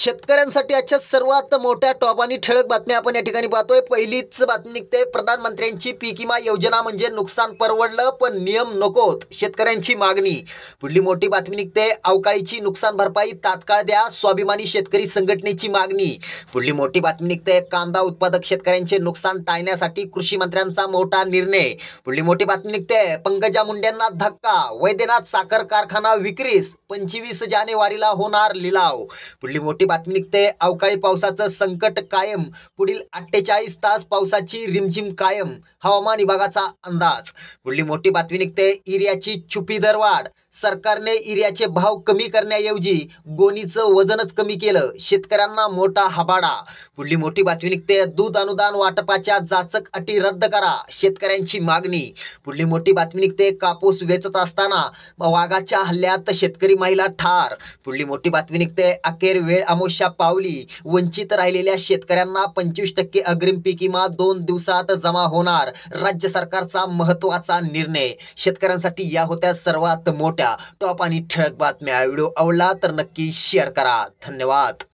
शेतकऱ्यांसाठी आजच्या सर्वात मोठ्या टॉप आणि ठळक बातम्या आपण या ठिकाणी पाहतोय। पहिलीच बातमी निघते, प्रधानमंत्र्यांची पीक विमा योजना म्हणजे नुकसान परवडलं पण नियम नकोत, शेतकऱ्यांची मागणी। पुढली मोठी बातमी निघते, अवकाळीची नुकसान भरपाई तात्काळ द्या, स्वाभिमानी शेतकरी संघटनेची मागणी। पुढली मोठी बातमी निघते, कांदा उत्पादक शेतकऱ्यांचे नुकसान टाळण्यासाठी कृषी मंत्र्यांचा मोठा निर्णय। पुढली मोठी बातमी निघते, पंकजा मुंडेंना धक्का, वैद्यनाथ साखर कारखाना विक्रीस, 25 जानेवारीला होणार लिलाव। पुढली मोठी बातमी निघते, अवकाळी पावसाचं संकट कायम, पुढील 48 तास पावसाची रिमझिम कायम, हवामान विभागाचा अंदाज। पुढली मोठी बातमी निघते, युरियाची छुपी दरवाढ, सरकारने युरियाचे भाव कमी करण्याऐवजी गोणीचं वजनच कमी केलं, शेतकऱ्यांना मोठा हबाडा। पुढली मोठी बातमी निघते, दूध अनुदान वाटपाच्या जाचक अटी रद्द करा, शेतकऱ्यांची मागणी। पुढली मोठी बातमी निघते, कापूस वेचत असताना वाघाच्या हल्ल्यात शेतकरी महिला ठार। पुढली मोठी बातमी निघते, अखेर वेळ अमावस्या पावली, वंचित राहिलेल्या शेतकऱ्यांना 25% अग्रिम पीक विमा 2 दिवसात जमा होणार, राज्य सरकारचा महत्त्वाचा निर्णय। शेतकऱ्यांसाठी या होत्या सर्वात मोठ्या टॉप आणि ठळक बातम्या। व्हिडिओ आवडला तर नक्की शेअर करा। धन्यवाद।